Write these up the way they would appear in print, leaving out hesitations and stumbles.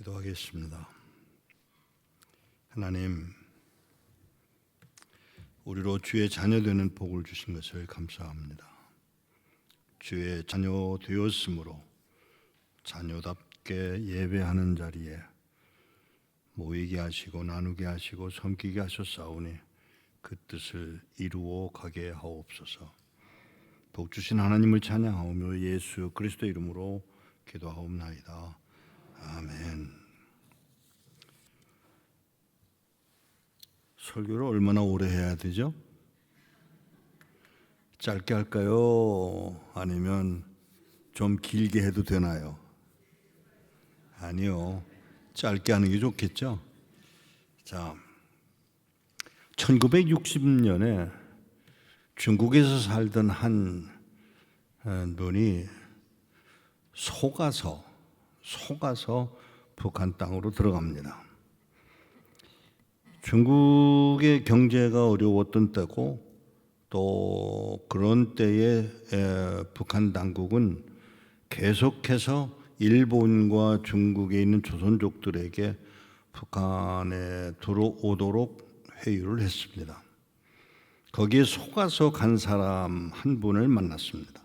기도하겠습니다. 하나님, 우리로 주의 자녀 되는 복을 주신 것을 감사합니다. 주의 자녀 되었으므로 자녀답게 예배하는 자리에 모이게 하시고 나누게 하시고 섬기게 하셨사오니 그 뜻을 이루어 가게 하옵소서. 복 주신 하나님을 찬양하오며 예수 그리스도 이름으로 기도하옵나이다. 아멘. 설교를 얼마나 오래 해야 되죠? 짧게 할까요? 아니면 좀 길게 해도 되나요? 아니요. 짧게 하는 게 좋겠죠? 자, 1960년에 중국에서 살던 한 분이 속아서 북한 땅으로 들어갑니다. 중국의 경제가 어려웠던 때고 또 그런 때에 북한 당국은 계속해서 일본과 중국에 있는 조선족들에게 북한에 들어오도록 회유를 했습니다. 거기에 속아서 간 사람 한 분을 만났습니다.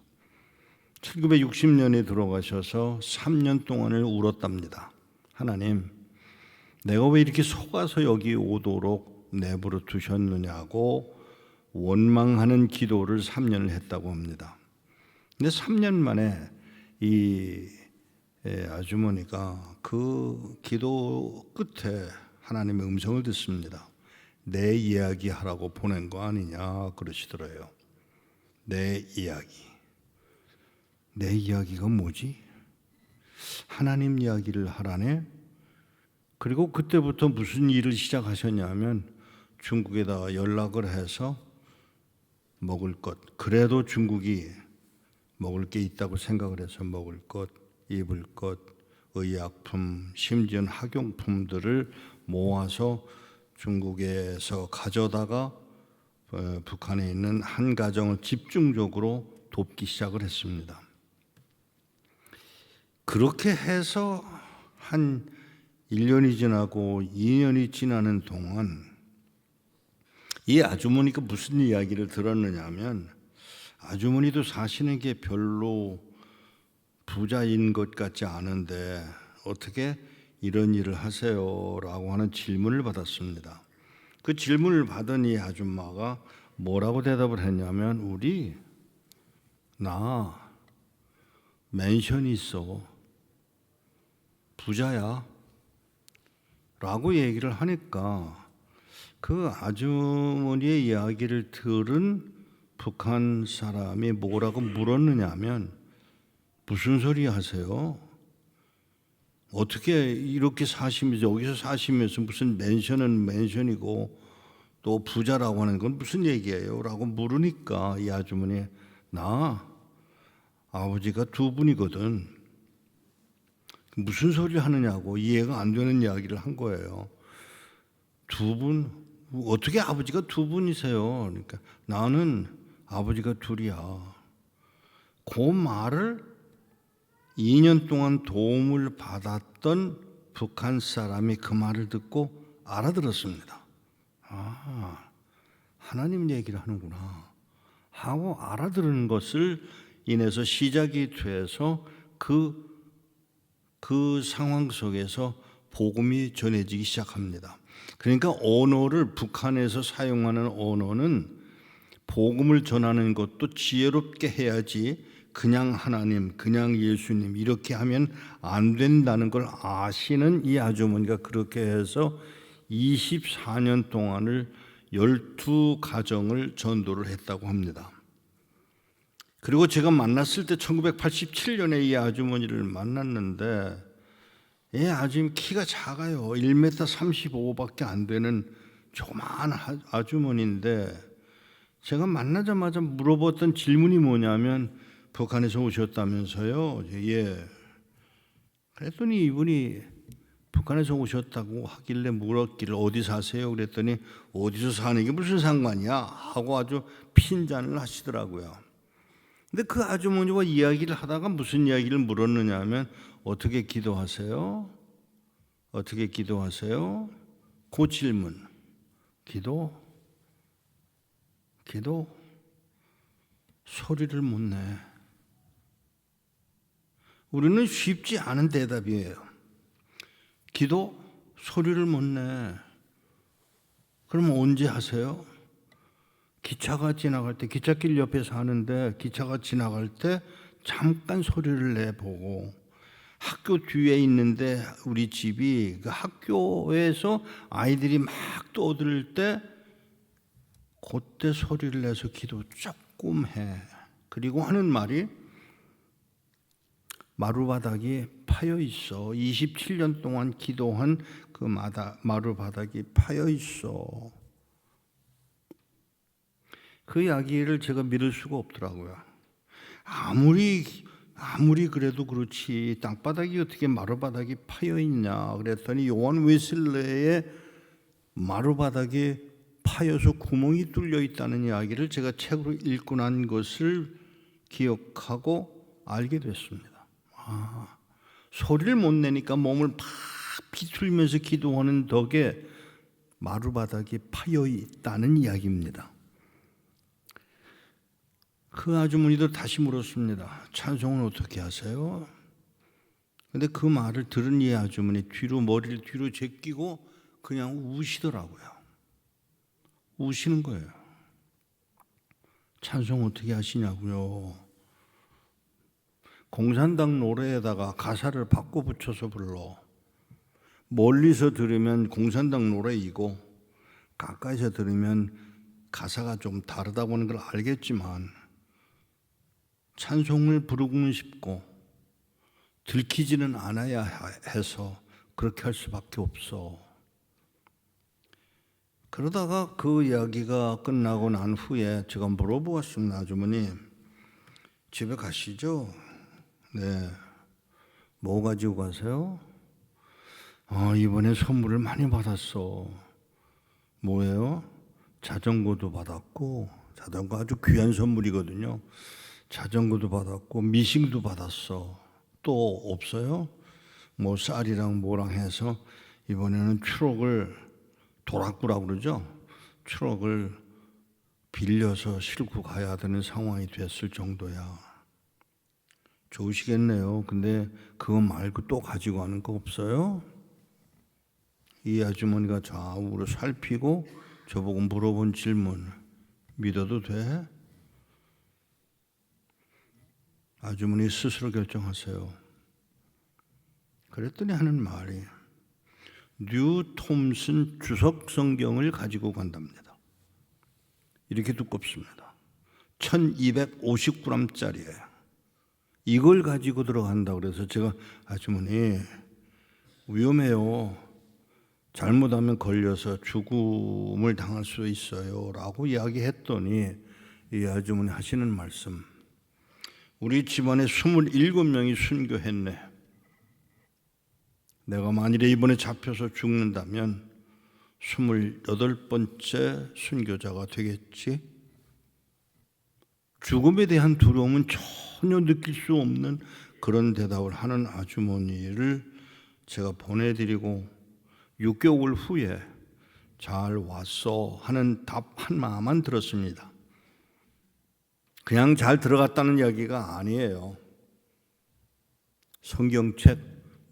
1960년에 들어가셔서 3년 동안을 울었답니다. 하나님, 내가 왜 이렇게 속아서 여기 오도록 내버려 두셨느냐고 원망하는 기도를 3년을 했다고 합니다. 근데 3년 만에 이 아주머니가 그 기도 끝에 하나님의 음성을 듣습니다. 내 이야기 하라고 보낸 거 아니냐 그러시더래요. 내 이야기가 뭐지? 하나님 이야기를 하라네? 그리고 그때부터 무슨 일을 시작하셨냐면 중국에다 연락을 해서 먹을 것, 그래도 중국이 먹을 게 있다고 생각을 해서 먹을 것, 입을 것, 의약품, 심지어는 학용품들을 모아서 중국에서 가져다가 북한에 있는 한 가정을 집중적으로 돕기 시작을 했습니다. 그렇게 해서 한 1년이 지나고 2년이 지나는 동안 이 아주머니가 무슨 이야기를 들었느냐 하면 아주머니도 사시는 게 별로 부자인 것 같지 않은데 어떻게 이런 일을 하세요? 라고 하는 질문을 받았습니다. 그 질문을 받은 이 아줌마가 뭐라고 대답을 했냐면 나 맨션이 있어. 부자야. 라고 얘기를 하니까 그 아주머니의 이야기를 들은 북한 사람이 뭐라고 물었느냐 하면 무슨 소리 하세요? 어떻게 이렇게 사시면서 여기서 사시면서 무슨 맨션은 맨션이고 또 부자라고 하는 건 무슨 얘기예요? 라고 물으니까 이 아주머니 나 아버지가 두 분이거든. 무슨 소리 하느냐고 이해가 안 되는 이야기를 한 거예요. 두 분? 어떻게 아버지가 두 분이세요? 그러니까 나는 아버지가 둘이야. 그 말을 2년 동안 도움을 받았던 북한 사람이 그 말을 듣고 알아들었습니다. 아, 하나님 얘기를 하는구나 하고 알아들은 것을 인해서 시작이 돼서 그 상황 속에서 복음이 전해지기 시작합니다. 그러니까 언어를 북한에서 사용하는 언어는 복음을 전하는 것도 지혜롭게 해야지 그냥 하나님, 그냥 예수님 이렇게 하면 안 된다는 걸 아시는 이 아주머니가 그렇게 해서 24년 동안을 12가정을 전도를 했다고 합니다. 그리고 제가 만났을 때 1987년에 이 아주머니를 만났는데 이 아주머니 키가 작아요. 1m 35밖에 안 되는 조그마한 아주머니인데 제가 만나자마자 물어봤던 질문이 뭐냐면 북한에서 오셨다면서요? 예. 그랬더니 이분이 북한에서 오셨다고 하길래 물었기를 어디 사세요? 그랬더니 어디서 사는 게 무슨 상관이야? 하고 아주 핀잔을 하시더라고요. 근데 그 아주머니와 이야기를 하다가 무슨 이야기를 물었느냐 하면 어떻게 기도하세요? 어떻게 기도하세요? 그 질문. 기도 소리를 못 내. 우리는 쉽지 않은 대답이에요. 기도 소리를 못 내. 그럼 언제 하세요? 기차가 지나갈 때, 기찻길 옆에 사는데 기차가 지나갈 때 잠깐 소리를 내보고, 학교 뒤에 있는데 우리 집이 그 학교에서 아이들이 막 떠들 때 그때 소리를 내서 기도 조금 해. 그리고 하는 말이 마루바닥이 파여 있어. 27년 동안 기도한 그 마루바닥이 파여 있어. 그 이야기를 제가 믿을 수가 없더라고요. 아무리 그래도 그렇지 땅바닥이 어떻게 마루바닥이 파여 있냐 그랬더니 요한 웨슬레의 마루바닥이 파여서 구멍이 뚫려 있다는 이야기를 제가 책으로 읽고 난 것을 기억하고 알게 됐습니다. 소리를 못 내니까 몸을 막 비틀면서 기도하는 덕에 마루바닥이 파여 있다는 이야기입니다. 그 아주머니도 다시 물었습니다. 찬송은 어떻게 하세요? 근데 그 말을 들은 이 아주머니 머리를 뒤로 제끼고 그냥 우시더라고요. 우시는 거예요. 찬송 어떻게 하시냐고요. 공산당 노래에다가 가사를 바꿔 붙여서 불러. 멀리서 들으면 공산당 노래이고 가까이서 들으면 가사가 좀 다르다고 하는 걸 알겠지만 찬송을 부르고는 싶고 들키지는 않아야 해서 그렇게 할 수밖에 없어. 그러다가 그 이야기가 끝나고 난 후에 제가 물어보았습니다. 아주머니 집에 가시죠? 네. 뭐 가지고 가세요? 이번에 선물을 많이 받았어. 뭐예요? 자전거도 받았고, 자전거 아주 귀한 선물이거든요. 자전거도 받았고 미싱도 받았어. 또 없어요? 뭐 쌀이랑 뭐랑 해서 이번에는 트럭을 도락구라고 그러죠. 트럭을 빌려서 싣고 가야 되는 상황이 됐을 정도야. 좋으시겠네요. 근데 그거 말고 또 가지고 가는 거 없어요? 이 아주머니가 좌우로 살피고 저보고 물어본 질문 믿어도 돼? 아주머니 스스로 결정하세요. 그랬더니 하는 말이 뉴 톰슨 주석 성경을 가지고 간답니다. 이렇게 두껍습니다. 1250g짜리예요. 이걸 가지고 들어간다고 그래서 제가 아주머니 위험해요. 잘못하면 걸려서 죽음을 당할 수 있어요 라고 이야기했더니 이 아주머니 하시는 말씀, 우리 집안에 27명이 순교했네. 내가 만일에 이번에 잡혀서 죽는다면 28번째 순교자가 되겠지. 죽음에 대한 두려움은 전혀 느낄 수 없는 그런 대답을 하는 아주머니를 제가 보내드리고 6개월 후에 잘 왔어 하는 답 한마디만 들었습니다. 그냥 잘 들어갔다는 이야기가 아니에요. 성경책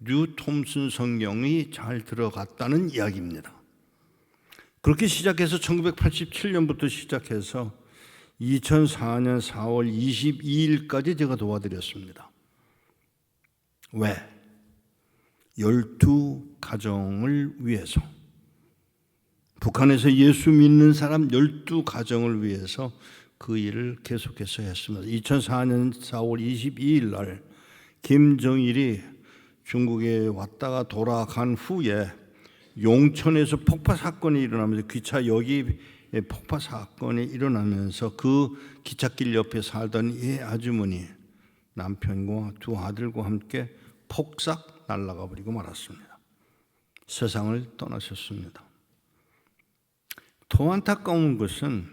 뉴 톰슨 성경이 잘 들어갔다는 이야기입니다. 그렇게 시작해서 1987년부터 시작해서 2004년 4월 22일까지 제가 도와드렸습니다. 왜? 12가정을 위해서. 북한에서 예수 믿는 사람 12가정을 위해서 그 일을 계속해서 했습니다. 2004년 4월 22일 날 김정일이 중국에 왔다가 돌아간 후에 용천에서 폭파 사건이 일어나면서 기차역이 폭파 사건이 일어나면서 그 기찻길 옆에 살던 이 아주머니 남편과 두 아들과 함께 폭삭 날아가 버리고 말았습니다. 세상을 떠나셨습니다. 더 안타까운 것은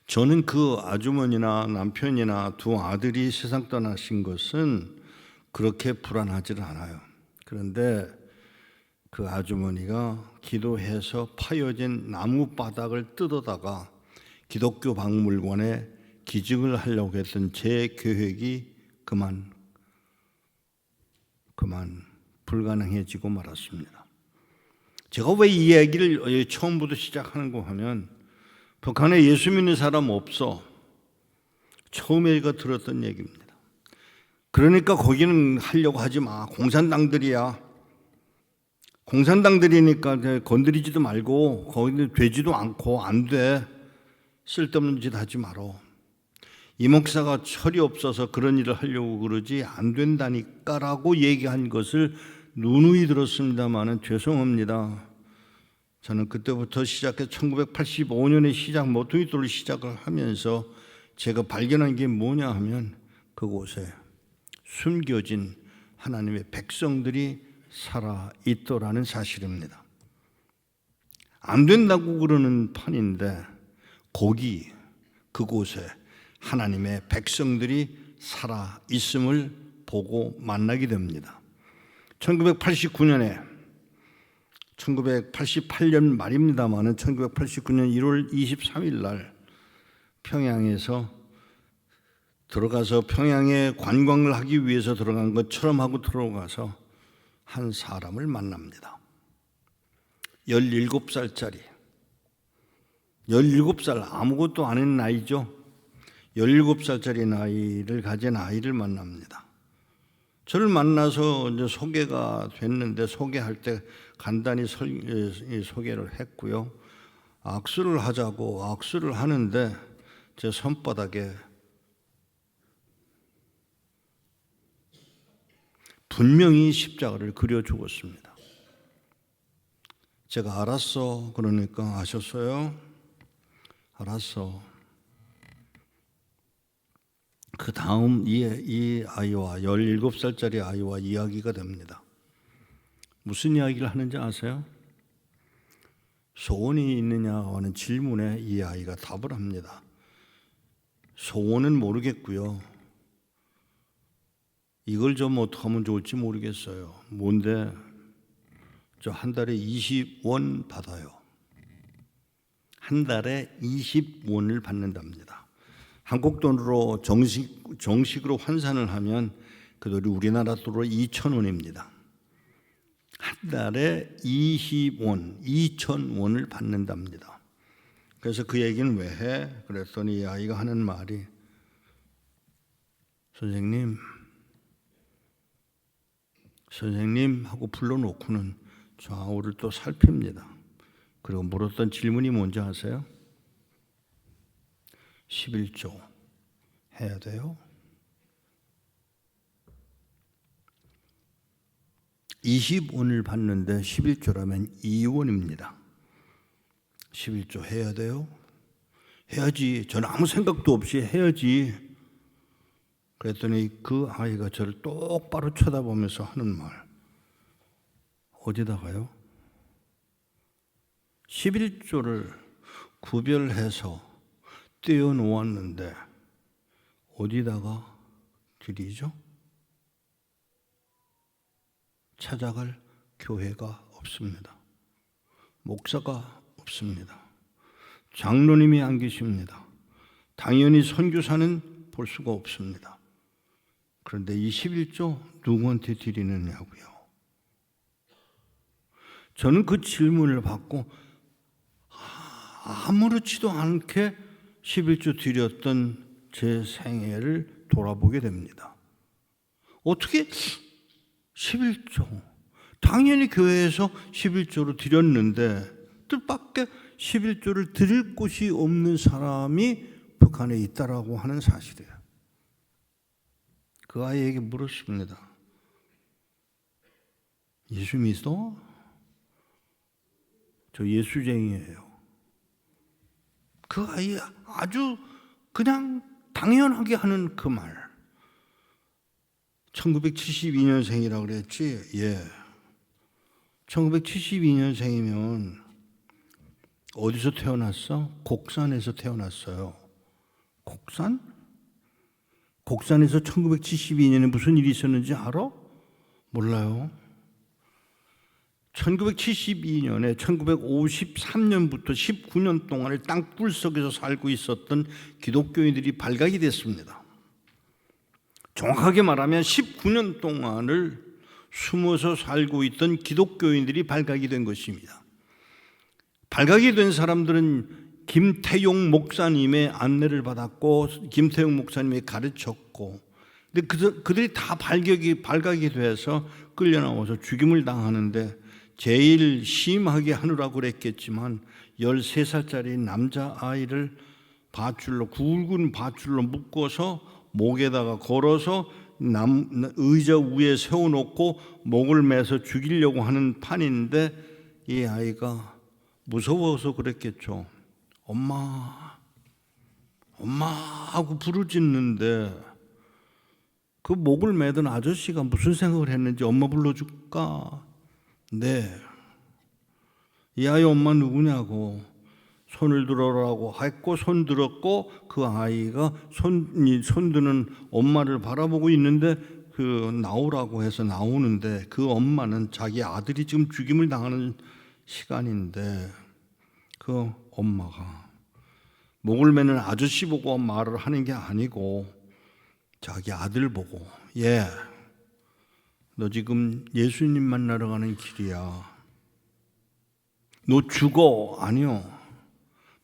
저는 그 아주머니나 남편이나 두 아들이 세상 떠나신 것은 그렇게 불안하지 않아요. 그런데 그 아주머니가 기도해서 파여진 나무 바닥을 뜯어다가 기독교 박물관에 기증을 하려고 했던 제 계획이 그만 불가능해지고 말았습니다. 제가 왜 이 이야기를 처음부터 시작하는가 하면 북한에 예수 믿는 사람 없어. 처음에 제가 들었던 얘기입니다. 그러니까 거기는 하려고 하지 마. 공산당들이야. 공산당들이니까 건드리지도 말고 거기는 되지도 않고 안 돼. 쓸데없는 짓 하지 말어. 이 목사가 철이 없어서 그런 일을 하려고 그러지 안 된다니까라고 얘기한 것을 누누이 들었습니다마는 죄송합니다. 저는 그때부터 시작해서 1985년에 시작 모퉁이 돌을 시작을 하면서 제가 발견한 게 뭐냐 하면 그곳에 숨겨진 하나님의 백성들이 살아있더라는 사실입니다. 안 된다고 그러는 판인데 그곳에 하나님의 백성들이 살아있음을 보고 만나게 됩니다. 1988년 말입니다만은 1989년 1월 23일 날 평양에서 들어가서 평양에 관광을 하기 위해서 들어간 것처럼 하고 들어가서 한 사람을 만납니다. 17살짜리 17살 아무것도 안 한 나이죠. 17살짜리 나이를 가진 아이를 만납니다. 저를 만나서 이제 소개가 됐는데 소개할 때 간단히 소개를 했고요. 악수를 하자고 악수를 하는데 제 손바닥에 분명히 십자가를 그려 주었습니다. 제가 알았어. 그러니까 아셨어요? 알았어. 그 다음 이 아이와 17살짜리 아이와 이야기가 됩니다. 무슨 이야기를 하는지 아세요? 소원이 있느냐 하는 질문에 이 아이가 답을 합니다. 소원은 모르겠고요. 이걸 좀 어떻게 하면 좋을지 모르겠어요. 뭔데? 저 한 달에 20원 받아요. 한 달에 20원을 받는답니다. 한국 돈으로 정식으로 환산을 하면 그 돈이 우리나라 돈으로 2,000원입니다. 한 달에 20원, 2,000원을 받는답니다. 그래서 그 얘기는 왜 해? 그랬더니 이 아이가 하는 말이 선생님 하고 불러놓고는 좌우를 또 살핍니다. 그리고 물었던 질문이 뭔지 아세요? 11조 해야 돼요? 20원을 받는데 11조라면 2원입니다. 11조 해야 돼요? 해야지. 저는 아무 생각도 없이 해야지. 그랬더니 그 아이가 저를 똑바로 쳐다보면서 하는 말. 어디다가요? 11조를 구별해서 떼어놓았는데 어디다가 드리죠? 찾아갈 교회가 없습니다. 목사가 없습니다. 장로님이 안 계십니다. 당연히 선교사는 볼 수가 없습니다. 그런데 이 11조 누구한테 드리느냐고요? 저는 그 질문을 받고 아무렇지도 않게 11조 드렸던 제 생애를 돌아보게 됩니다. 어떻게 11조? 당연히 교회에서 11조로 드렸는데 뜻밖의 11조를 드릴 곳이 없는 사람이 북한에 있다라고 하는 사실이에요. 그 아이에게 물었습니다. 예수 믿어? 저 예수쟁이에요. 그 아이 아주 그냥 당연하게 하는 그 말. 1972년생이라고 그랬지? 예. 1972년생이면 어디서 태어났어? 곡산에서 태어났어요. 곡산? 곡산에서 1972년에 무슨 일이 있었는지 알아? 몰라요. 1972년에 1953년부터 19년 동안을 땅굴 속에서 살고 있었던 기독교인들이 발각이 됐습니다. 정확하게 말하면 19년 동안을 숨어서 살고 있던 기독교인들이 발각이 된 것입니다. 발각이 된 사람들은 김태용 목사님의 안내를 받았고 김태용 목사님이 가르쳤고, 근데 그들이 다 발각이 돼서 끌려 나와서 죽임을 당하는데, 제일 심하게 하느라고 그랬겠지만 13살짜리 남자아이를 굵은 밧줄로 묶어서 목에다가 걸어서 의자 위에 세워놓고 목을 매서 죽이려고 하는 판인데, 이 아이가 무서워서 그랬겠죠. 엄마, 엄마 하고 부르짖는데, 그 목을 매던 아저씨가 무슨 생각을 했는지, 엄마 불러줄까? 네. 이 아이 엄마 누구냐고, 손을 들어라고 했고 손 들었고, 그 아이가 손 드는 엄마를 바라보고 있는데 나오라고 해서 나오는데, 그 엄마는 자기 아들이 지금 죽임을 당하는 시간인데, 그 엄마가 목을 매는 아저씨 보고 말을 하는 게 아니고 자기 아들 보고, 얘, 너 지금 예수님 만나러 가는 길이야. 너 죽어. 아니요,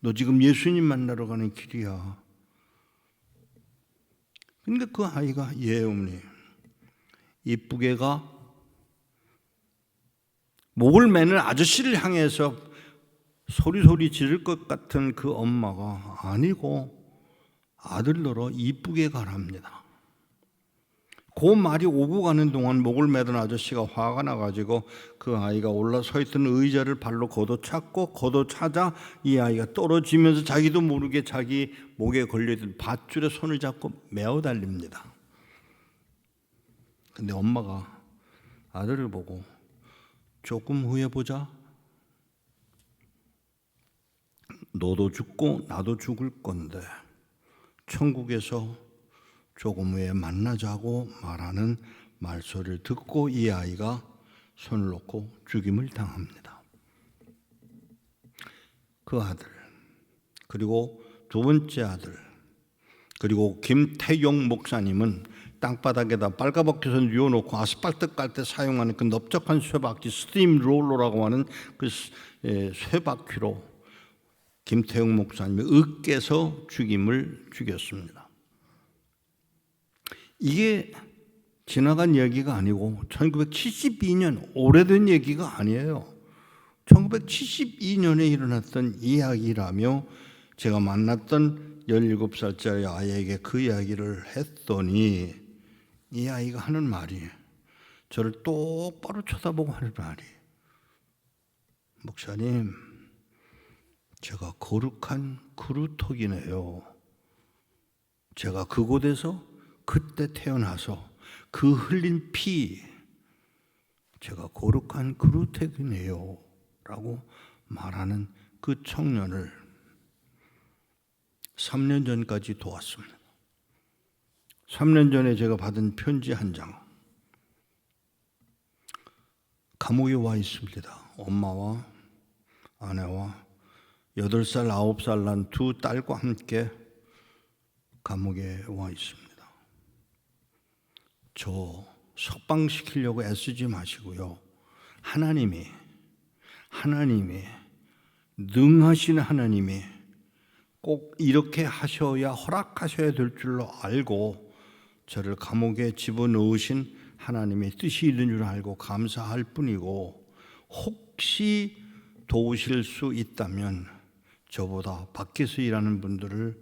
너 지금 예수님 만나러 가는 길이야. 근데 그 아이가, 예 어머니, 이쁘게 가. 목을 매는 아저씨를 향해서 소리 지를 것 같은 그 엄마가, 아니고 아들 너로 이쁘게 가랍니다. 그 말이 오고 가는 동안 목을 매던 아저씨가 화가 나가지고 그 아이가 올라서 있던 의자를 발로 걷어차자 이 아이가 떨어지면서 자기도 모르게 자기 목에 걸려있던 밧줄에 손을 잡고 메어 달립니다. 근데 엄마가 아들을 보고, 조금 후에 보자. 너도 죽고 나도 죽을 건데 천국에서 조금 후에 만나자고 말하는 말소리를 듣고 이 아이가 손을 놓고 죽임을 당합니다. 그 아들, 그리고 두 번째 아들, 그리고 김태용 목사님은 땅바닥에다 빨가벗겨서 뉘어놓고 아스팔트 깔 때 사용하는 그 넓적한 쇠바퀴, 스팀 롤러라고 하는 그 쇠바퀴로 김태용 목사님이 으깨서 죽였습니다. 이게 지나간 얘기가 아니고 1972년, 오래된 얘기가 아니에요. 1972년에 일어났던 이야기라며, 제가 만났던 17살짜리 아이에게 그 이야기를 했더니 이 아이가 하는 말이, 저를 똑바로 쳐다보고 하는 말이, 목사님, 제가 거룩한 그루터기네요. 제가 그곳에서 그때 태어나서 그 흘린 피, 제가 거룩한 그루터기네요 라고 말하는 그 청년을 3년 전까지 도왔습니다. 3년 전에 제가 받은 편지 한 장, 감옥에 와 있습니다. 엄마와 아내와 8살, 9살 난 두 딸과 함께 감옥에 와 있습니다. 저 석방시키려고 애쓰지 마시고요. 하나님이 능하신 하나님이 꼭 이렇게 하셔야, 허락하셔야 될 줄로 알고 저를 감옥에 집어넣으신 하나님의 뜻이 있는 줄 알고 감사할 뿐이고, 혹시 도우실 수 있다면 저보다 밖에서 일하는 분들을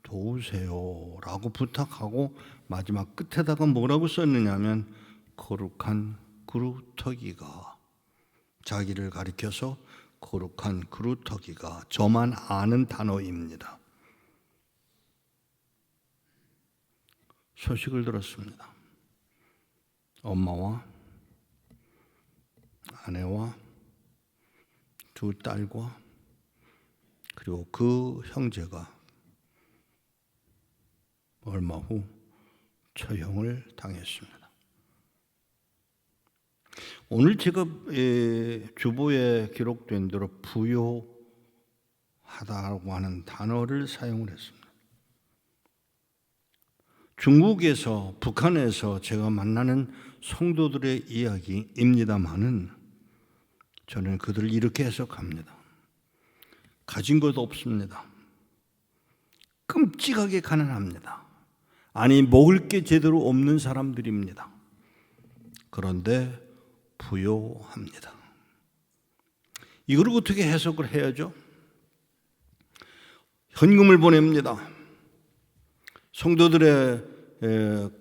도우세요 라고 부탁하고, 마지막 끝에다가 뭐라고 썼느냐면, 거룩한 그루터기가, 자기를 가리켜서 거룩한 그루터기가, 저만 아는 단어입니다. 소식을 들었습니다. 엄마와 아내와 두 딸과 그리고 그 형제가 얼마 후 처형을 당했습니다. 오늘 제가 주보에 기록된 대로 부요하다고 하는 단어를 사용을 했습니다. 중국에서, 북한에서 제가 만나는 성도들의 이야기입니다만은 저는 그들을 이렇게 해석합니다. 가진 것도 없습니다. 끔찍하게 가난합니다. 아니, 먹을 게 제대로 없는 사람들입니다. 그런데 부요합니다. 이걸 어떻게 해석을 해야죠? 헌금을 보냅니다. 성도들의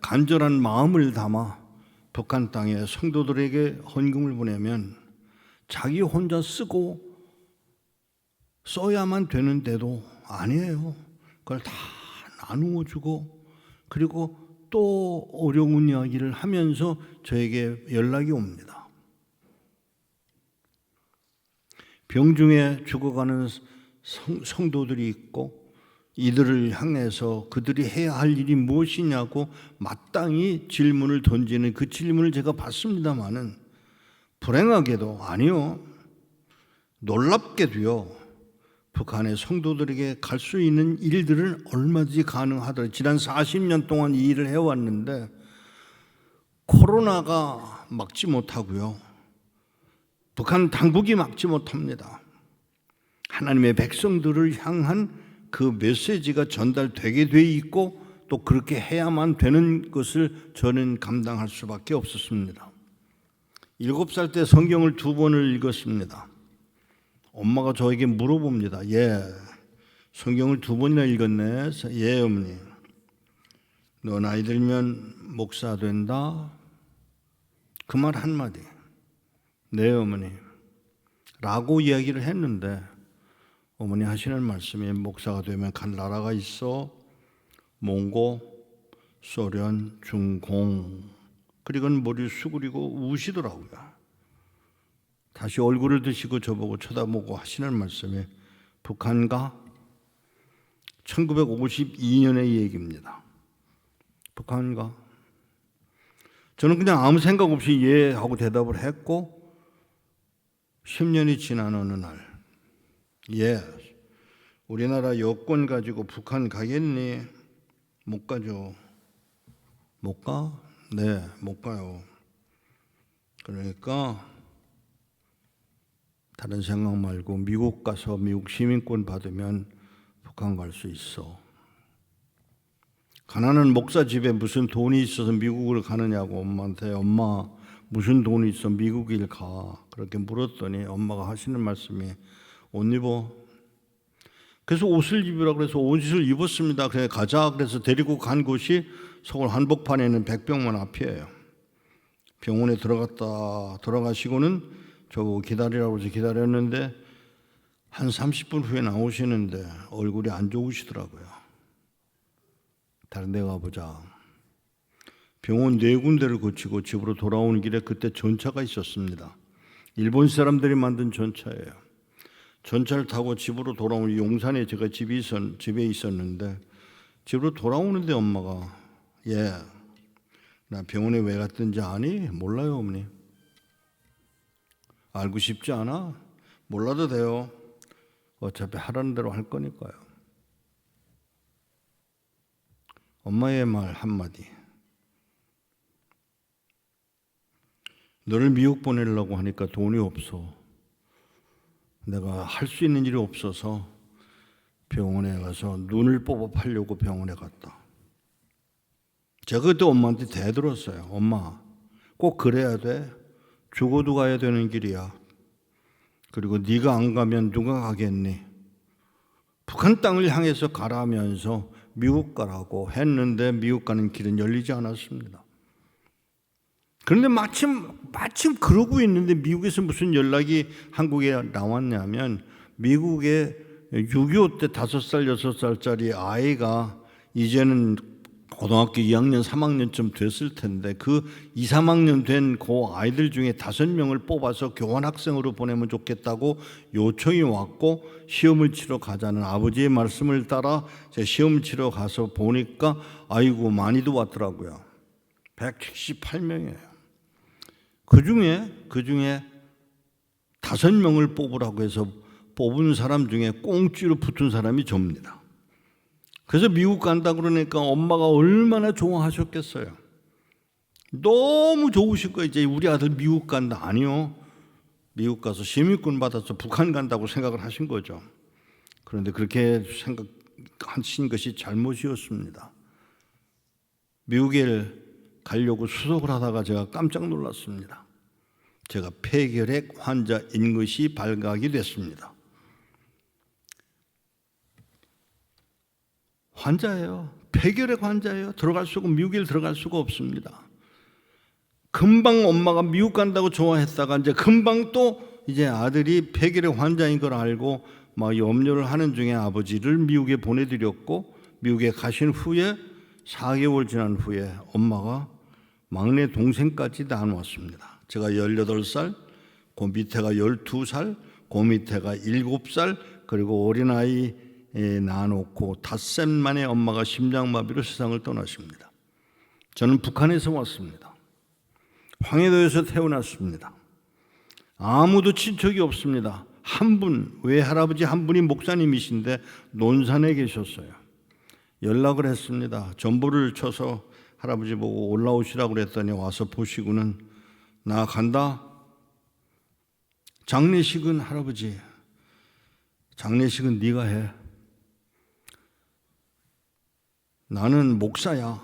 간절한 마음을 담아 북한 땅에 성도들에게 헌금을 보내면 자기 혼자 쓰고 써야만 되는데도 아니에요. 그걸 다 나누어 주고, 그리고 또 어려운 이야기를 하면서 저에게 연락이 옵니다. 병중에 죽어가는 성도들이 있고, 이들을 향해서 그들이 해야 할 일이 무엇이냐고 마땅히 질문을 던지는 그 질문을 제가 받습니다마는, 불행하게도, 아니요, 놀랍게도요, 북한의 성도들에게 갈 수 있는 일들은 얼마든지 가능하더라고요. 지난 40년 동안 이 일을 해왔는데 코로나가 막지 못하고요, 북한 당국이 막지 못합니다. 하나님의 백성들을 향한 그 메시지가 전달되게 돼 있고 또 그렇게 해야만 되는 것을 저는 감당할 수밖에 없었습니다. 7살 때 성경을 2번을 읽었습니다. 엄마가 저에게 물어봅니다. 예, 성경을 2번이나 읽었네. 예, 어머니. 너 나이 들면 목사 된다. 그 말 한마디. 네, 어머니. 라고 이야기를 했는데 어머니 하시는 말씀이, 목사가 되면 갈 나라가 있어. 몽고, 소련, 중공. 그리고는 머리를 수그리고 우시더라고요. 다시 얼굴을 드시고 저보고 쳐다보고 하시는 말씀이, 북한가? 1952년의 얘기입니다. 북한가? 저는 그냥 아무 생각 없이 예 하고 대답을 했고, 10년이 지난 어느 날, 예, 우리나라 여권 가지고 북한 가겠니? 못 가죠. 못 가? 네, 못 가요. 그러니까 다른 생각 말고 미국 가서 미국 시민권 받으면 북한 갈 수 있어. 가난한 목사 집에 무슨 돈이 있어서 미국을 가느냐고 엄마한테, 엄마 무슨 돈이 있어 미국을 가, 그렇게 물었더니 엄마가 하시는 말씀이, 옷 입어. 그래서 옷을 입으라고 그래서 옷을 입었습니다. 그래 가자 그래서 데리고 간 곳이 서울 한복판에 있는 백병원 앞이에요. 병원에 들어가시고는 저보고 기다리라고 해서 기다렸는데 한 30분 후에 나오시는데 얼굴이 안 좋으시더라고요. 다른 데 가보자. 병원 4군데를 거치고 집으로 돌아오는 길에 그때 전차가 있었습니다. 일본 사람들이 만든 전차예요. 전차를 타고 집으로 돌아오는, 용산에 제가 집에 있었는데 집으로 돌아오는데 엄마가, 예, 나 병원에 왜 갔든지 아니? 몰라요, 어머니. 알고 싶지 않아? 몰라도 돼요. 어차피 하라는 대로 할 거니까요. 엄마의 말 한마디. 너를 미국 보내려고 하니까 돈이 없어. 내가 할 수 있는 일이 없어서 병원에 가서 눈을 뽑아 팔려고 병원에 갔다. 제가 그때 엄마한테 대들었어요. 엄마, 꼭 그래야 돼? 죽어도 가야 되는 길이야. 그리고 네가 안 가면 누가 가겠니? 북한 땅을 향해서 가라면서 미국 가라고 했는데 미국 가는 길은 열리지 않았습니다. 그런데 마침 그러고 있는데 미국에서 무슨 연락이 한국에 나왔냐면, 미국에 6.25 때 5살, 6살짜리 아이가 이제는 고등학교 2학년, 3학년쯤 됐을 텐데 그 2, 3학년 된 그 아이들 중에 5명을 뽑아서 교환학생으로 보내면 좋겠다고 요청이 왔고, 시험을 치러 가자는 아버지의 말씀을 따라 제가 시험 치러 가서 보니까 아이고 많이도 왔더라고요. 178명이에요. 그 중에 5명을 뽑으라고 해서 뽑은 사람 중에 꽁찌로 붙은 사람이 접니다. 그래서 미국 간다 그러니까 엄마가 얼마나 좋아하셨겠어요. 너무 좋으실 거예요. 이제 우리 아들 미국 간다. 아니요. 미국 가서 시민권 받아서 북한 간다고 생각을 하신 거죠. 그런데 그렇게 생각하신 것이 잘못이었습니다. 미국에 가려고 수속을 하다가 제가 깜짝 놀랐습니다. 제가 폐결핵 환자인 것이 발각이 됐습니다. 환자예요. 폐결핵 환자예요. 미국에 들어갈 수가 없습니다. 금방 엄마가 미국 간다고 좋아했다가 이제 금방 또 이제 아들이 폐결핵 환자인 걸 알고 막 염려를 하는 중에 아버지를 미국에 보내드렸고, 미국에 가신 후에 4개월 지난 후에 엄마가 막내 동생까지 낳아놓았습니다. 제가 18살, 그 밑에가 12살, 그 밑에가 7살, 그리고 어린아이 낳아놓고 닷새 만에 엄마가 심장마비로 세상을 떠나십니다. 저는 북한에서 왔습니다. 황해도에서 태어났습니다. 아무도 친척이 없습니다. 외할아버지 한 분이 목사님이신데 논산에 계셨어요. 연락을 했습니다. 전보를 쳐서 할아버지 보고 올라오시라고 그랬더니 와서 보시고는 나 간다. 장례식은 할아버지, 장례식은 네가 해. 나는 목사야.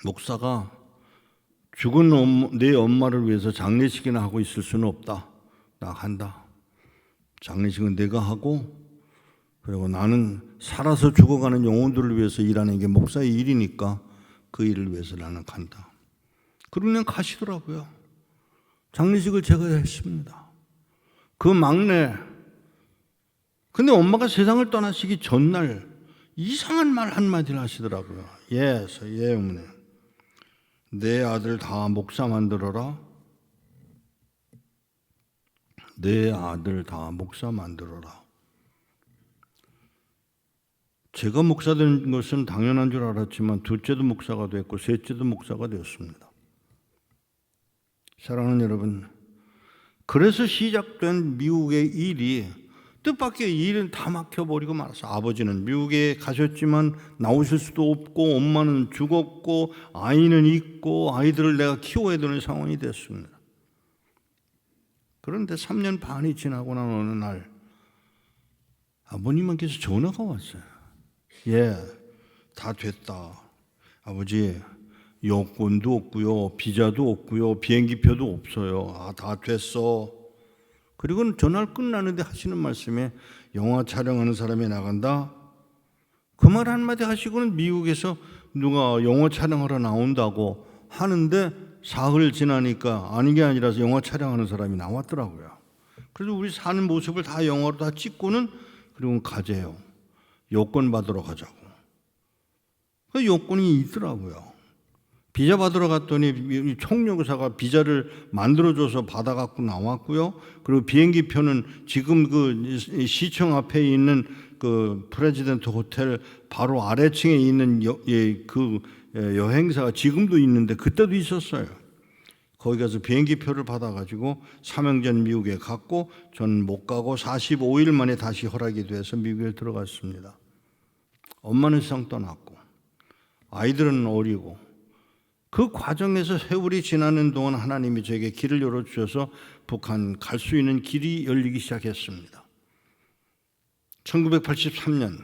목사가 죽은 내 엄마를 위해서 장례식이나 하고 있을 수는 없다. 나 간다. 장례식은 내가 하고, 그리고 나는 살아서 죽어가는 영혼들을 위해서 일하는 게 목사의 일이니까 그 일을 위해서 나는 간다. 그러면 가시더라고요. 장례식을 제가 했습니다. 그 막내. 근데 엄마가 세상을 떠나시기 전날 이상한 말 한마디를 하시더라고요. 예, 어머니. 내 아들 다 목사 만들어라. 내 아들 다 목사 만들어라. 제가 목사 된 것은 당연한 줄 알았지만 둘째도 목사가 됐고 셋째도 목사가 되었습니다. 사랑하는 여러분, 그래서 시작된 미국의 일이 뜻밖의 일은 다 막혀버리고 말았어요. 아버지는 미국에 가셨지만 나오실 수도 없고, 엄마는 죽었고, 아이는 있고, 아이들을 내가 키워야 되는 상황이 됐습니다. 그런데 3년 반이 지나고 난 어느 날 아버님께서 전화가 왔어요. 예, 다 됐다. 아버지, 여권도 없고요, 비자도 없고요, 비행기표도 없어요. 다 됐어. 그리고 전화를 끝나는데 하시는 말씀에 영화 촬영하는 사람이 나간다. 그 말 한마디 하시고는 미국에서 누가 영화 촬영하러 나온다고 하는데 사흘 지나니까 아닌 게 아니라서 영화 촬영하는 사람이 나왔더라고요. 그래서 우리 사는 모습을 다 영화로 다 찍고는 그리고 가재요. 여권 받으러 가자고. 그 여권이 있더라고요. 비자 받으러 갔더니 총영사가 비자를 만들어줘서 받아갖고 나왔고요. 그리고 비행기표는 지금 그 시청 앞에 있는 그 프레지던트 호텔 바로 아래층에 있는 그 여행사가 지금도 있는데 그때도 있었어요. 거기 가서 비행기표를 받아가지고 3년 전 미국에 갔고 저는 못 가고 45일 만에 다시 허락이 돼서 미국에 들어갔습니다. 엄마는 세상 떠났고 아이들은 어리고 그 과정에서 세월이 지나는 동안 하나님이 저에게 길을 열어주셔서 북한 갈 수 있는 길이 열리기 시작했습니다. 1983년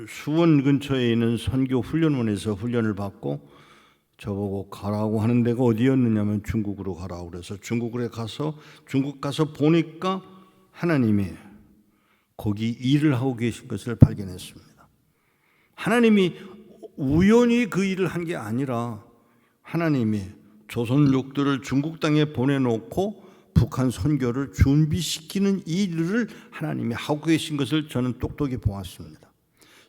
수원 근처에 있는 선교 훈련원에서 훈련을 받고 저보고 가라고 하는 데가 어디였느냐면 중국으로 가라고 그래서 중국 가서 보니까 하나님이 거기 일을 하고 계신 것을 발견했습니다. 하나님이 우연히 그 일을 한 게 아니라 하나님이 조선족들을 중국 땅에 보내놓고 북한 선교를 준비시키는 일을 하나님이 하고 계신 것을 저는 똑똑히 보았습니다.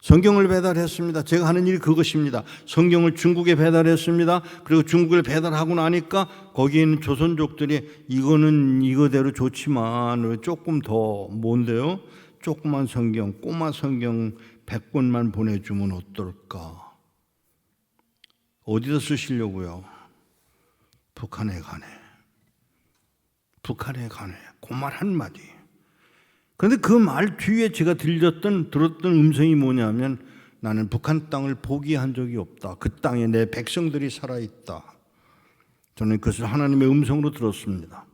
성경을 배달했습니다. 제가 하는 일이 그것입니다. 성경을 중국에 배달했습니다. 그리고 중국에 배달하고 나니까 거기에 있는 조선족들이 이거는 이거대로 좋지만 조금 더 뭔데요? 조그만 성경, 꼬마 성경 100권만 보내주면 어떨까? 어디다 쓰시려고요? 북한에 가네. 북한에 가네. 그 말 한마디. 그런데 그 말 뒤에 제가 들었던 음성이 뭐냐면 나는 북한 땅을 포기한 적이 없다. 그 땅에 내 백성들이 살아있다. 저는 그것을 하나님의 음성으로 들었습니다.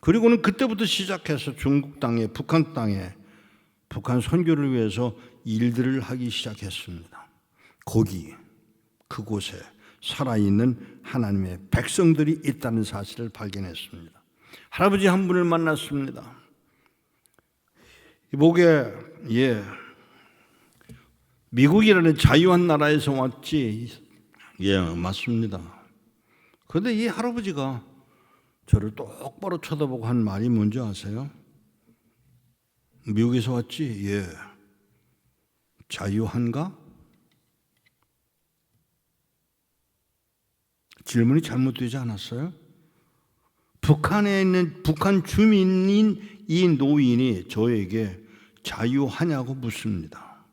그리고는 그때부터 시작해서 중국 땅에, 북한 땅에, 북한 선교를 위해서 일들을 하기 시작했습니다. 거기, 그곳에 살아있는 하나님의 백성들이 있다는 사실을 발견했습니다. 할아버지 한 분을 만났습니다. 목에 미국이라는 자유한 나라에서 왔지. 맞습니다. 그런데 이 할아버지가 저를 똑바로 쳐다보고 한 말이 뭔지 아세요? 미국에서 왔지? 자유한가? 질문이 잘못되지 않았어요? 북한에 있는 북한 주민인 이 노인이 저에게 자유하냐고 묻습니다.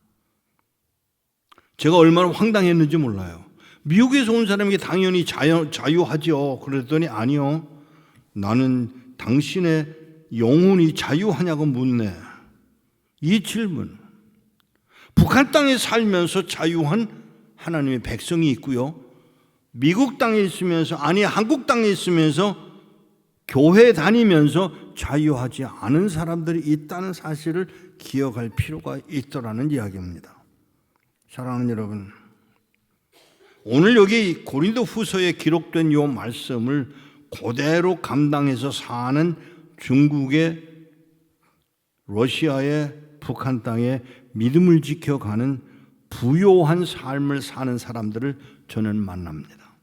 제가 얼마나 황당했는지 몰라요. 미국에서 온 사람에게 당연히 자유하죠. 그랬더니 아니요. 나는 당신의 영혼이 자유하냐고 묻네. 이 질문. 북한 땅에 살면서 자유한 하나님의 백성이 있고요. 미국 땅에 있으면서, 아니 한국 땅에 있으면서 교회 다니면서 자유하지 않은 사람들이 있다는 사실을 기억할 필요가 있더라는 이야기입니다. 사랑하는 여러분, 오늘 여기 고린도 후서에 기록된 이 말씀을 그대로 감당해서 사는 중국의, 러시아의, 북한 땅에 믿음을 지켜가는 부요한 삶을 사는 사람들을 저는 만납니다.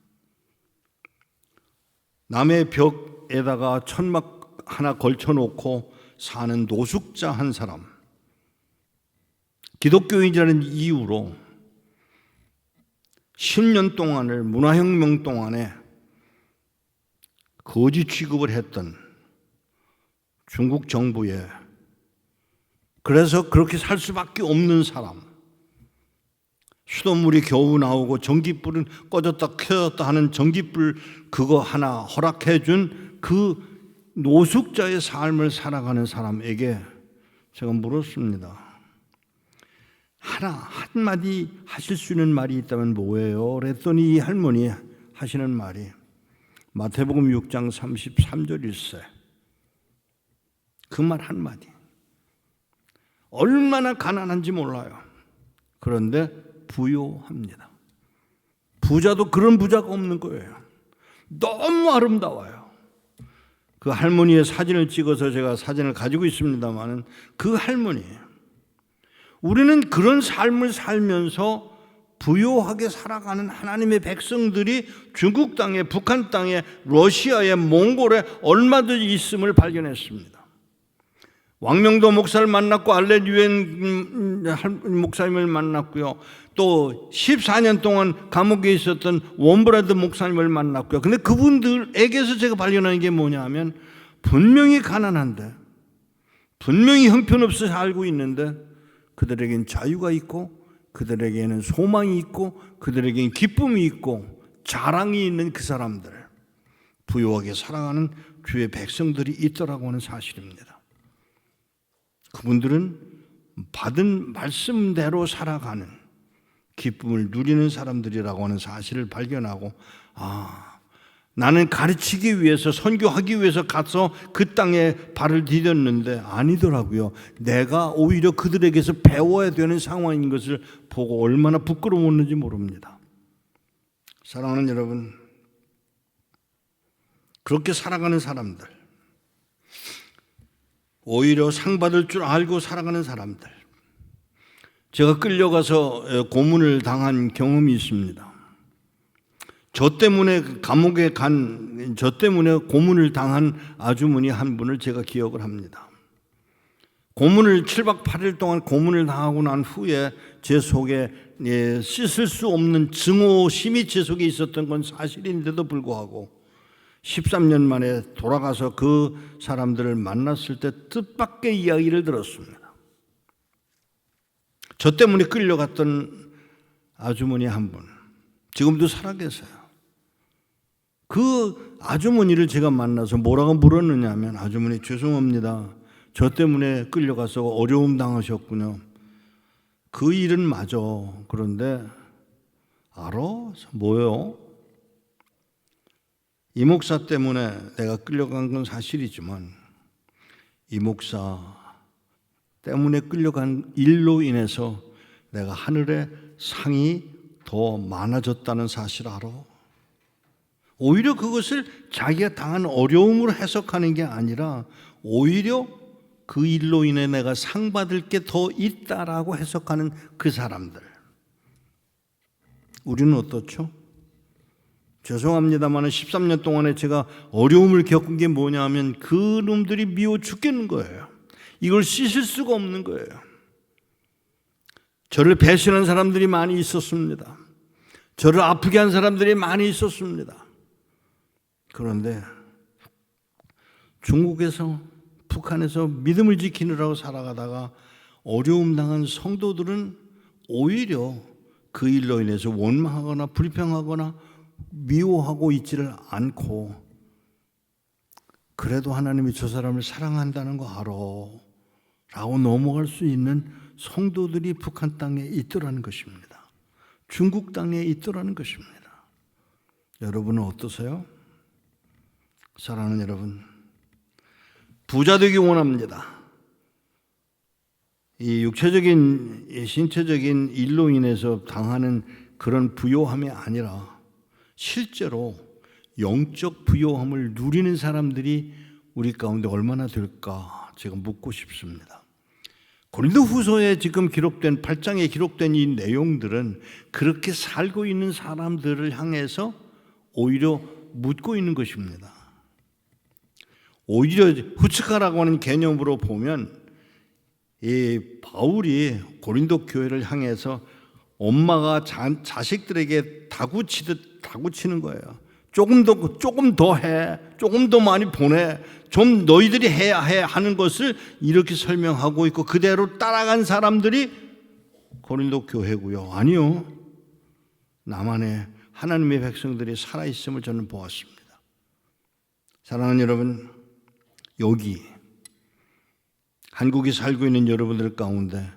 남의 벽에다가 천막 하나 걸쳐놓고 사는 노숙자 한 사람, 기독교인이라는 이유로 10년 동안을, 문화혁명 동안에 거지 취급을 했던 중국 정부에, 그래서 그렇게 살 수밖에 없는 사람, 수돗물이 겨우 나오고 전기불은 꺼졌다 켜졌다 하는 전기불 그거 하나 허락해 준 그 노숙자의 삶을 살아가는 사람에게 제가 물었습니다. 한마디 하실 수 있는 말이 있다면 뭐예요? 그랬더니 이 할머니 하시는 말이 마태복음 6장 33절일세. 그 말 한마디. 얼마나 가난한지 몰라요. 그런데 부요합니다. 부자도 그런 부자가 없는 거예요. 너무 아름다워요. 그 할머니의 사진을 찍어서 제가 사진을 가지고 있습니다만, 그 할머니, 우리는 그런 삶을 살면서 부요하게 살아가는 하나님의 백성들이 중국 땅에, 북한 땅에, 러시아에, 몽골에 얼마든지 있음을 발견했습니다. 왕명도 목사를 만났고 알렌 유엔 목사님을 만났고요. 또 14년 동안 감옥에 있었던 원브라드 목사님을 만났고요. 근데 그분들에게서 제가 발견한 게 뭐냐 하면, 분명히 가난한데, 분명히 형편없이 살고 있는데 그들에겐 자유가 있고, 그들에게는 소망이 있고, 그들에게는 기쁨이 있고 자랑이 있는 그 사람들, 부유하게 살아가는 주의 백성들이 있더라고 하는 사실입니다. 그분들은 받은 말씀대로 살아가는, 기쁨을 누리는 사람들이라고 하는 사실을 발견하고, 나는 가르치기 위해서, 선교하기 위해서 가서 그 땅에 발을 디뎠는데 아니더라고요. 내가 오히려 그들에게서 배워야 되는 상황인 것을 보고 얼마나 부끄러웠는지 모릅니다. 사랑하는 여러분, 그렇게 살아가는 사람들, 오히려 상 받을 줄 알고 살아가는 사람들, 제가 끌려가서 고문을 당한 경험이 있습니다. 저 때문에 감옥에 저 때문에 고문을 당한 아주머니 한 분을 제가 기억을 합니다. 고문을 7박 8일 동안 고문을 당하고 난 후에 제 속에 씻을 수 없는 증오심이 제 속에 있었던 건 사실인데도 불구하고 13년 만에 돌아가서 그 사람들을 만났을 때 뜻밖의 이야기를 들었습니다. 저 때문에 끌려갔던 아주머니 한 분, 지금도 살아 계세요. 그 아주머니를 제가 만나서 뭐라고 물었느냐 하면, 아주머니 죄송합니다. 저 때문에 끌려가서 어려움 당하셨군요. 그 일은 맞아. 그런데 알아? 뭐요? 이 목사 때문에 내가 끌려간 건 사실이지만 이 목사 때문에 끌려간 일로 인해서 내가 하늘에 상이 더 많아졌다는 사실 알아? 오히려 그것을 자기가 당한 어려움으로 해석하는 게 아니라 오히려 그 일로 인해 내가 상 받을 게 더 있다라고 해석하는 그 사람들. 우리는 어떻죠? 죄송합니다만 13년 동안에 제가 어려움을 겪은 게 뭐냐 하면 그 놈들이 미워 죽겠는 거예요. 이걸 씻을 수가 없는 거예요. 저를 배신한 사람들이 많이 있었습니다. 저를 아프게 한 사람들이 많이 있었습니다. 그런데 중국에서, 북한에서 믿음을 지키느라고 살아가다가 어려움 당한 성도들은 오히려 그 일로 인해서 원망하거나 불평하거나 미워하고 있지를 않고, 그래도 하나님이 저 사람을 사랑한다는 거 알아 라고 넘어갈 수 있는 성도들이 북한 땅에 있더라는 것입니다. 중국 땅에 있더라는 것입니다. 여러분은 어떠세요? 사랑하는 여러분, 부자 되기 원합니다. 이 육체적인, 신체적인 일로 인해서 당하는 그런 부요함이 아니라 실제로 영적 부요함을 누리는 사람들이 우리 가운데 얼마나 될까 제가 묻고 싶습니다. 고린도후서에 지금 기록된 8장에 기록된 이 내용들은 그렇게 살고 있는 사람들을 향해서 오히려 묻고 있는 것입니다. 오히려 후츠카라고 하는 개념으로 보면 이 바울이 고린도 교회를 향해서 엄마가 자식들에게 다구치듯 다구치는 거예요. 조금 더 해, 조금 더 많이 보내, 좀 너희들이 해야 해 하는 것을 이렇게 설명하고 있고 그대로 따라간 사람들이 고린도 교회고요. 아니요, 나만의 하나님의 백성들이 살아있음을 저는 보았습니다. 사랑하는 여러분, 여기 한국에 살고 있는 여러분들 가운데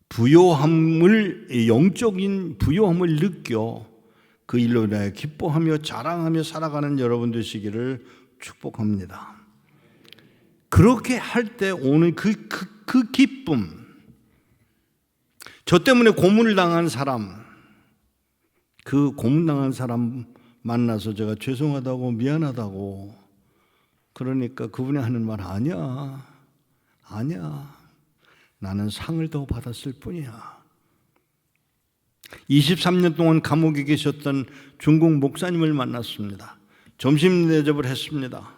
부요함을, 영적인 부요함을 느껴 그 일로 인해 기뻐하며 자랑하며 살아가는 여러분 되시기를 축복합니다. 그렇게 할 때 오는 그 기쁨, 저 때문에 고문을 당한 사람, 그 고문당한 사람 만나서 제가 죄송하다고 미안하다고, 그러니까 그분이 하는 말, 아니야 나는 상을 더 받았을 뿐이야. 23년 동안 감옥에 계셨던 중국 목사님을 만났습니다. 점심 대접을 했습니다.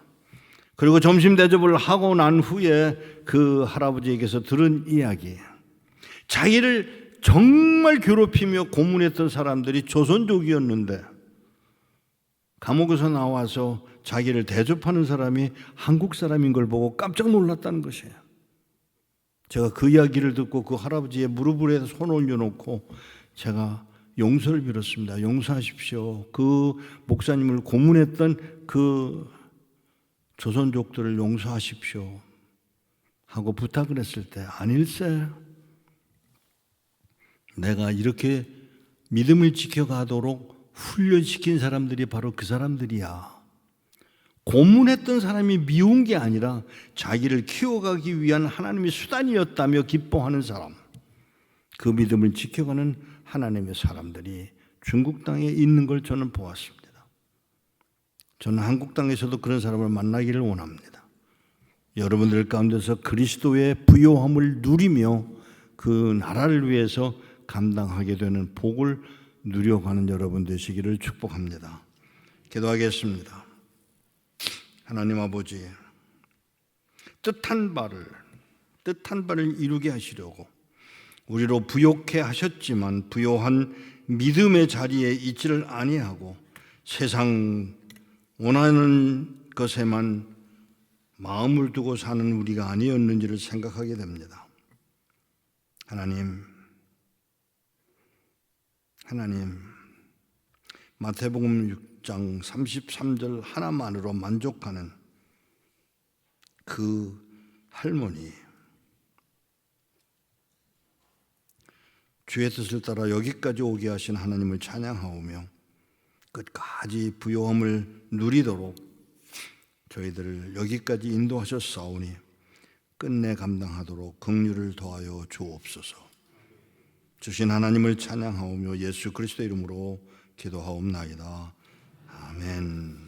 그리고 점심 대접을 하고 난 후에 그 할아버지에게서 들은 이야기, 자기를 정말 괴롭히며 고문했던 사람들이 조선족이었는데 감옥에서 나와서 자기를 대접하는 사람이 한국 사람인 걸 보고 깜짝 놀랐다는 것이에요. 제가 그 이야기를 듣고 그 할아버지의 무릎에 손을 올려놓고 제가 용서를 빌었습니다. 용서하십시오. 그 목사님을 고문했던 그 조선족들을 용서하십시오 하고 부탁을 했을 때, 아닐세, 내가 이렇게 믿음을 지켜가도록 훈련시킨 사람들이 바로 그 사람들이야. 고문했던 사람이 미운 게 아니라 자기를 키워가기 위한 하나님의 수단이었다며 기뻐하는 사람, 그 믿음을 지켜가는 하나님의 사람들이 중국 땅에 있는 걸 저는 보았습니다. 저는 한국 땅에서도 그런 사람을 만나기를 원합니다. 여러분들 가운데서 그리스도의 부요함을 누리며 그 나라를 위해서 감당하게 되는 복을 누려가는 여러분 되시기를 축복합니다. 기도하겠습니다. 하나님 아버지, 뜻한 바를 이루게 하시려고 우리로 부요케 하셨지만 부요한 믿음의 자리에 있지를 아니하고 세상 원하는 것에만 마음을 두고 사는 우리가 아니었는지를 생각하게 됩니다. 하나님, 마태복음 6장 33절 하나만으로 만족하는 그 할머니, 주의 뜻을 따라 여기까지 오게 하신 하나님을 찬양하오며 끝까지 부요함을 누리도록 저희들을 여기까지 인도하셨사오니 끝내 감당하도록 긍휼을 더하여 주옵소서. 주신 하나님을 찬양하오며 예수 그리스도 이름으로 기도하옵나이다. 아멘.